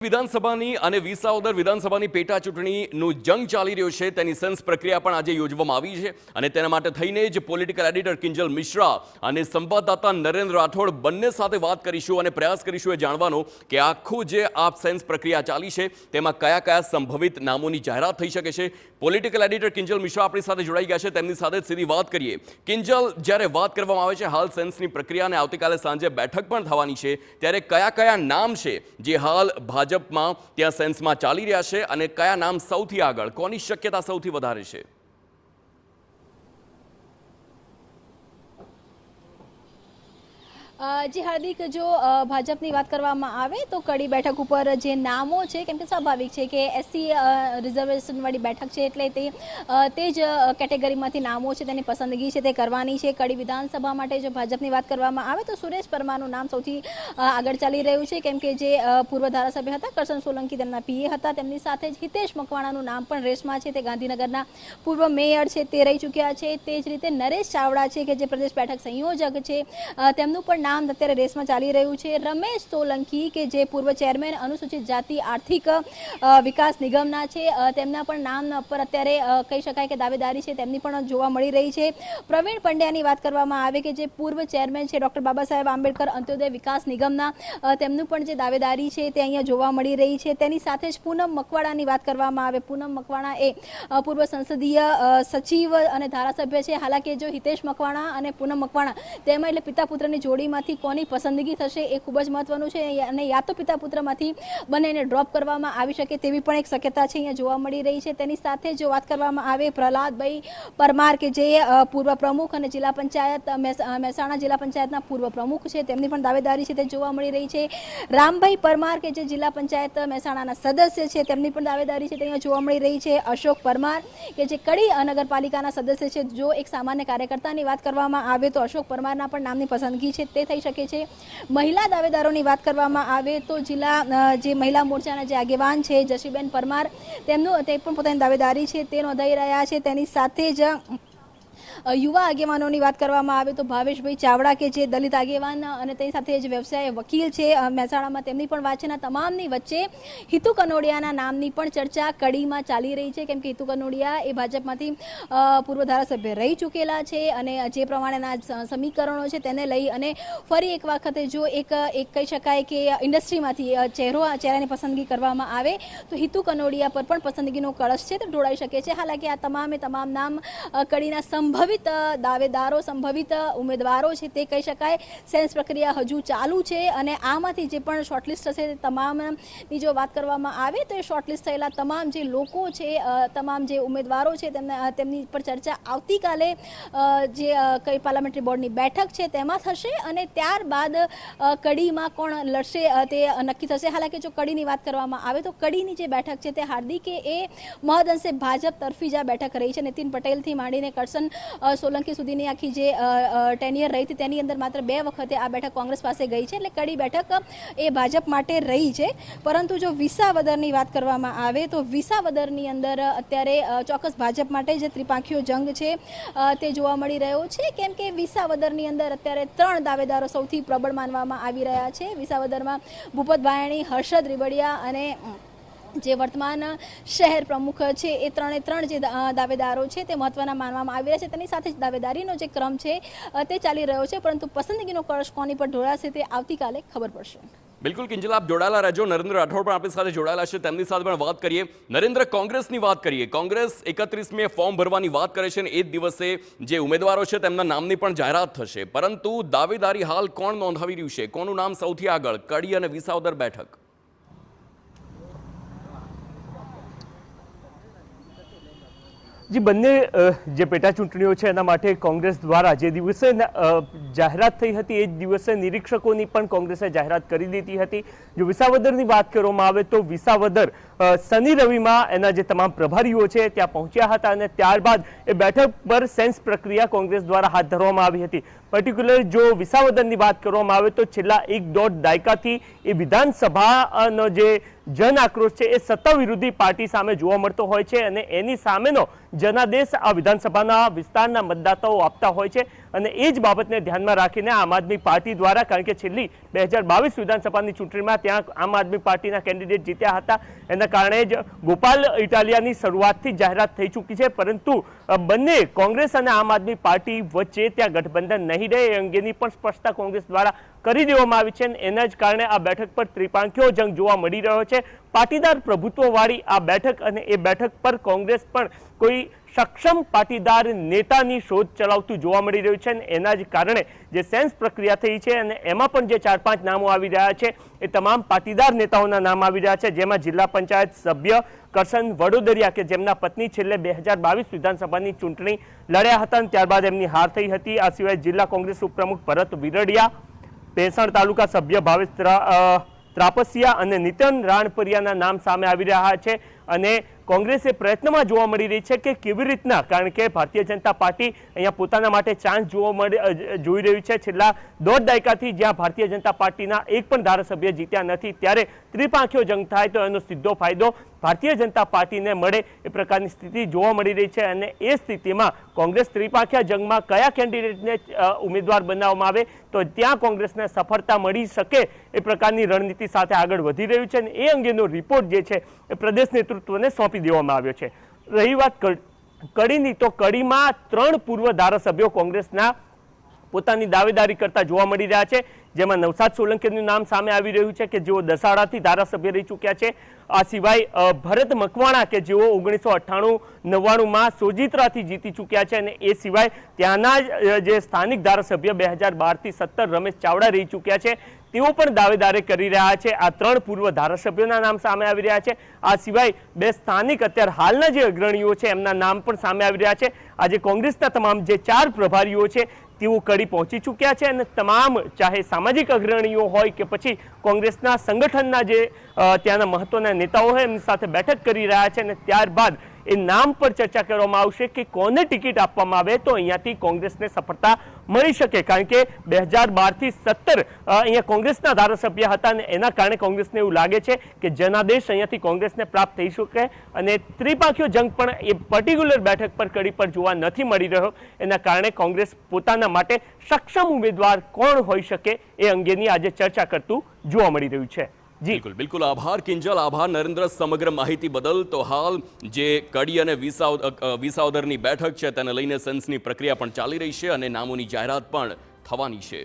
વિધાનસભાની અને વિસાવદર વિધાનસભાની પેટા ચૂંટણીનું જંગ ચાલી રહ્યો છે તેની સેન્સ પ્રક્રિયા પણ આજે યોજવામાં આવી છે અને તેના માટે થઈને જ પોલિટિકલ એડિટર કિંજલ મિશ્રા અને સંવાદદાતા નરેન્દ્ર રાઠોડ બંને સાથે વાત કરીશું અને પ્રયાસ કરીશું એ જાણવાનો કે આખું જે આ સેન્સ પ્રક્રિયા ચાલી છે તેમાં કયા કયા સંભવિત નામોની જાહેરાત થઈ શકે છે। પોલિટિકલ એડિટર કિંજલ મિશ્રા આપણી સાથે જોડાઈ ગયા છે, તેમની સાથે સીધી વાત કરીએ। કિંજલ, જ્યારે વાત કરવામાં આવે છે હાલ સેન્સની પ્રક્રિયાને આવતીકાલે સાંજે બેઠક પણ થવાની છે, ત્યારે કયા કયા નામ છે જે હાલ ભાજપમાં ત્યાં સેન્સમાં ચાલી રહ્યા છે અને કયા નામ સૌથી આગળ, કોની શક્યતા સૌથી વધારે છે? जी हार्दिक, जो भाजपनी बात करवामां आवे तो कड़ी बैठक पर जे नामों छे, केम के स्वाभाविक है कि एससी रिजर्वेशन वाली बैठक है एटले ते ज केटेगरीमांथी नामों छे तेनी पसंदगी छे ते करवानी छे। कड़ी विधानसभा माटे जो भाजपनी बात करवामां आवे तो सुरेश परमारनुं नाम सौथी आगळ चाली रह्युं छे, केम के जे पूर्व धारासभ्य हता करशन सोलंकी तेमना पीए हता, तेमनी साथे ज हितेश मकवाणानुं नाम पण रेसमां छे। ते गांधीनगરના पूर्व मेयर छे ते रही चूक्या छे। ते ज रीते नरेश चावड़ा छे के जे प्रदेश बैठक संयोजक छे, तेमनुं पण नाम અત્યારે રેસમાં ચાલી રહ્યું છે। રમેશ સોલંકી કે જે પૂર્વ ચેરમેન અનુસૂચિત જાતિ આર્થિક વિકાસ નિગમના છે, તેમના પણ નામ પર અત્યારે કહી શકાય કે દાવેદારી છે તેમની પણ જોવા મળી રહી છે। પ્રવીણ પંડ્યાની વાત કરવામાં આવે કે જે પૂર્વ ચેરમેન છે ડોક્ટર બાબા સાહેબ આંબેડકર અંત્યોદય વિકાસ નિગમના, તેમનું પણ જે દાવેદારી છે તે અહીંયા જોવા મળી રહી છે। તેની સાથે જ પૂનમ મકવાણાની વાત કરવામાં આવે, પૂનમ મકવાણા એ પૂર્વ સંસદીય સચિવ અને ધારાસભ્ય છે। હાલાકી જો હિતેશ મકવાણા અને પૂનમ મકવાણા તેમાં એટલે પિતા પુત્રની જોડીમાંથી કોની પસંદગી થશે એ ખૂબ જ મહત્વનું છે અને યા તો પિતા પુત્રમાંથી બંનેને ડ્રોપ કરવામાં આવી શકે તેવી પણ એક શક્યતા છે અહીંયા જોવા મળી રહી છે। તેની સાથે જો વાત કરવામાં આવે પ્રહલાદભાઈ પરમાર કે જે પૂર્વ પ્રમુખ અને જિલ્લા પંચાયત મહેસાણા જિલ્લા પંચાયતના પૂર્વ પ્રમુખ છે, તેમની પણ દાવેદારી છે તે જોવા મળી રહી છે। રામભાઈ પરમાર કે જે જિલ્લા પંચાયત મહેસાણાના સદસ્ય છે, તેમની પણ દાવેદારી છે તે અહીંયા જોવા મળી રહી છે। અશોક પરમાર કે જે કડી નગરપાલિકાના સદસ્ય છે, જો એક સામાન્ય કાર્યકર્તાની વાત કરવામાં આવે તો અશોક પરમારના પણ નામની પસંદગી છે તે થઈ શકે છે। મહિલા દાવેદારોની વાત કરવામાં આવે તો જિલ્લા જે મહિલા મોરચાના જે આગેવાન છે જશીબેન પરમાર, તેમનું તે પણ પોતાની દાવેદારી છે તે નોંધાઈ રહ્યા છે। તેની સાથે જ યુવા આગેવાનોની વાત કરવામાં આવે તો ભાવેશભાઈ ચાવડા કે જે દલિત આગેવાન અને તેની સાથે જ વ્યવસાય વકીલ છે મહેસાણામાં, તેમની પણ વાત છે। તમામની વચ્ચે હિતુ કનોડિયાના નામની પણ ચર્ચા કડીમાં ચાલી રહી છે, કેમ કે હિતુ કનોડિયા એ ભાજપમાંથી પૂર્વ ધારાસભ્ય રહી ચૂકેલા છે અને જે પ્રમાણેના સમીકરણો છે તેને લઈ અને ફરી એક વખતે જો એક કહી શકાય કે ઇન્ડસ્ટ્રીમાંથી ચહેરાની પસંદગી કરવામાં આવે તો હિતુ કનોડિયા પર પણ પસંદગીનો કળશ છે તે ઢોળાઈ શકે છે। હાલાકી આ તમામ નામ કડીના સંભવિત દાવેદારો, સંભવિત ઉમેદવારો છે તે કહી શકાય। સેન્સ પ્રક્રિયા હજુ ચાલુ છે અને આમાંથી જે પણ શોર્ટલિસ્ટ હશે તમામની જો વાત કરવામાં આવે તો એ શોર્ટલિસ્ટ થયેલા તમામ જે લોકો છે, તમામ જે ઉમેદવારો છે તેમની પર ચર્ચા આવતીકાલે જે કઈ પાર્લામેન્ટરી બોર્ડની બેઠક છે તેમાં થશે અને ત્યારબાદ કડીમાં કોણ લડશે તે નક્કી થશે। હાલાકી જો કડીની વાત કરવામાં આવે તો કડીની જે બેઠક છે તે હાર્દિકે એ મહદઅંશે ભાજપ તરફી જ આ બેઠક રહી છે। નીતિન પટેલથી માંડીને કરશન સોલંકી સુધીની આખી જે ટેન્યર રહી હતી તેની અંદર માત્ર 2 વખતે આ બેઠક કોંગ્રેસ પાસે ગઈ છે, એટલે કડી બેઠક એ ભાજપ માટે રહી છે। પરંતુ જો વિસાવદરની વાત કરવામાં આવે તો વિસાવદરની અંદર અત્યારે ચોક્કસ ભાજપ માટે જે ત્રિપાંખીયો જંગ છે તે જોવા મળી રહ્યો છે, કેમ કે વિસાવદરની અંદર અત્યારે 3 દાવેદારો સૌથી પ્રબળ માનવામાં આવી રહ્યા છે। વિસાવદરમાં ભૂપત ભાયાણી, હર્ષદ રીબડિયા અને જે વર્તમાન શહેર પ્રમુખ છે એ 3 જે દાવેદારો છે તે મહત્વના માનવામાં આવી રહ્યા છે। તેની સાથે જ દાવેદારીનો જે ક્રમ છે તે ચાલી રહ્યો છે, પરંતુ પસંદગીનો કળશ કોની પર ઢોળાશે તે આવતીકાલે ખબર પડશે। બિલકુલ કિંજલ, આપ જોડાયેલા રહેજો। નરેન્દ્ર રાઠોડ પણ આપણી સાથે જોડાયેલા છે, તેમની સાથે પણ વાત કરીએ। નરેન્દ્ર, કોંગ્રેસની વાત કરીએ। કોંગ્રેસ 31મીએ ફોર્મ ભરવાની વાત કરે છે અને એ જ દિવસે જે ઉમેદવારો છે તેમના નામની પણ જાહેરાત થશે, પરંતુ દાવેદારી હાલ કોણ નોંધાવી રહ્યું છે? કોનું નામ સૌથી આગળ કડી અને વિસાવદર બેઠક? જે બંને જે પેટા ચૂંટણીઓ છે એના માટે કોંગ્રેસ દ્વારા જે દિવસે જાહેરાત થઈ હતી એ જ દિવસે નિરીક્ષકોની પણ કોંગ્રેસે જાહેરાત કરી દીધી હતી। જો વિસાવદરની વાત કરવામાં આવે તો વિસાવદર શનિ રવિમાં એના જે તમામ પ્રભારીઓ છે ત્યાં પહોંચ્યા હતા અને ત્યારબાદ એ બેઠક પર સેન્સ પ્રક્રિયા કોંગ્રેસ દ્વારા હાથ ધરવામાં આવી હતી। પર્ટિક્યુલર જો વિસાવદરની વાત કરવામાં આવે તો છેલ્લા 1.5 દાયકાથી એ વિધાનસભાનો જે જન આક્રોશ છે એ સત્તા વિરોધી પાર્ટી સામે જોવા મળતો હોય છે અને એની સામેનો જનાદેશ આ વિધાનસભાના વિસ્તારના મતદાતાઓ આપતા હોય છે। અને એ જ બાબતને ધ્યાનમાં રાખીને આમ આદમી પાર્ટી દ્વારા, કારણ કે છેલ્લી 2022 વિધાનસભાની ચૂંટણીમાં ત્યાં આમ આદમી પાર્ટીના કેન્ડિડેટ જીત્યા હતા, એના કારણે જ ગોપાલ ઇટાલિયાની શરૂઆતથી જાહેરાત થઈ ચૂકી છે, પરંતુ બંને કોંગ્રેસ અને આમ આદમી પાર્ટી વચ્ચે ત્યાં ગઠબંધન નહીં રહે એ અંગેની પણ સ્પષ્ટતા કોંગ્રેસ દ્વારા કરી દેવામાં આવી છે અને એના જ કારણે આ બેઠક પર ત્રિપાંખીયો જંગ જોવા મળી રહ્યો છે. પાટીદાર પ્રભુત્વવાળી આ બેઠક, અને એ બેઠક પર કોંગ્રેસ પણ કોઈ સક્ષમ પાટીદાર નેતાની શોધ ચલાવતું જોવા મળી રહ્યું છે અને એના જ કારણે જે સેન્સ પ્રક્રિયા થઈ છે અને એમાં પણ જે 4-5 નામો આવી રહ્યા છે એ તમામ પાટીદાર નેતાઓના નામ આવી રહ્યા છે, જેમાં જિલ્લા પંચાયત સભ્ય કરશન વડોદરિયા કે જેમના પત્ની છેલ્લે 2022 વિધાનસભાની ચૂંટણી લડ્યા હતા અને ત્યારબાદ એમની હાર થઈ હતી. આ સિવાય જિલ્લા કોંગ્રેસ ઉપપ્રમુખ ભરત વિરડિયા, ભેંસણ તાલુકા સભ્ય ભાવેશ ત્રાપસિયા અને નીતન રાણપરિયાના નામ સામે આવી રહ્યા છે અને કોંગ્રેસે પ્રયત્નમાં જોવા મળી રહી છે કે કેવી રીતના, કારણ કે ભારતીય જનતા પાર્ટી અહીંયા પોતાના માટે ચાન્સ જોઈ રહ્યું છે. છેલ્લા 1.5 દાયકાથી જ્યાં ભારતીય જનતા પાર્ટીના એક પણ ધારાસભ્ય જીત્યા નથી, ત્યારે ત્રિપાંખીયો જંગ થાય તો એનો સીધો ફાયદો ભારતીય જનતા પાર્ટીને મળે એ પ્રકારની સ્થિતિ જોવા મળી રહી છે અને એ સ્થિતિમાં કોંગ્રેસ ત્રિપાંખીયા જંગમાં કયા કેન્ડિડેટને ઉમેદવાર બનાવવામાં આવે તો ત્યાં કોંગ્રેસને સફળતા મળી શકે એ પ્રકારની રણનીતિ સાથે આગળ વધી રહ્યું છે અને એ અંગેનો રિપોર્ટ જે છે એ પ્રદેશ નેતૃત્વને સોંપી દેવામાં આવ્યો છે. રહી વાત કડીની, તો કડીમાં 3 પૂર્વ ધારાસભ્યો કોંગ્રેસના પોતાની દાવેદારી કરતા જોવા મળી રહ્યા છે, જેમાં નવસાદ સોલંકીનું નામ સામે આવી રહ્યું છે કે જેઓ દસાડાથી ધારાસભ્ય રહી ચૂક્યા છે. આ સિવાય ભરત મકવાણા કે જેઓ 1998-99માં સોજિત્રાથી જીતી ચૂક્યા છે અને એ સિવાય ત્યાંના જે સ્થાનિક ધારાસભ્ય 2012થી 17 રમેશ ચાવડા રહી ચૂક્યા છે, તેઓ પણ દાવેદારી કરી રહ્યા છે. આ 3 પૂર્વ ધારાસભ્યોના નામ સામે આવી રહ્યા છે. આ સિવાય 2 સ્થાનિક અત્યારે હાલના જે અગ્રણીઓ છે એમના નામ પણ સામે આવી રહ્યા છે. આજે કોંગ્રેસના તમામ જે 4 પ્રભારીઓ છે તેઓ કડી પહોંચી ચૂક્યા છે અને તમામ ચાહે સામાજિક અગ્રણીઓ હોય કે પછી કોંગ્રેસના સંગઠનના જે ત્યાંના મહત્વના નેતાઓ હોય એમની સાથે બેઠક કરી રહ્યા છે અને ત્યારબાદ એ નામ પર ચર્ચા કરવામાં આવશે કે કોને ટિકિટ આપવામાં આવે તો અહીંયાથી કોંગ્રેસને સફળતા મળી શકે, કારણ કે 2012થી 17 અહીંયા કોંગ્રેસના ધારાસભ્ય હતા અને એના કારણે કોંગ્રેસને એવું લાગે છે કે જનાદેશ અહીંયાથી કોંગ્રેસને પ્રાપ્ત થઈ શકે અને ત્રિપાંખીયો જંગ પણ એ પર્ટિક્યુલર બેઠક પર કડી પર જોવા નથી મળી રહ્યો. એના કારણે કોંગ્રેસ પોતાના માટે સક્ષમ ઉમેદવાર કોણ હોઈ શકે એ અંગેની આજે ચર્ચા કરતું જોવા મળી રહ્યું છે. બિલકુલ બિલકુલ, આભાર કિંજલ, આભાર નરેન્દ્ર સમગ્ર માહિતી બદલ. તો હાલ જે કડી અને વિસાવદરની બેઠક છે તેને લઈને સેન્સની પ્રક્રિયા પણ ચાલી રહી છે અને નામોની જાહેરાત પણ થવાની છે.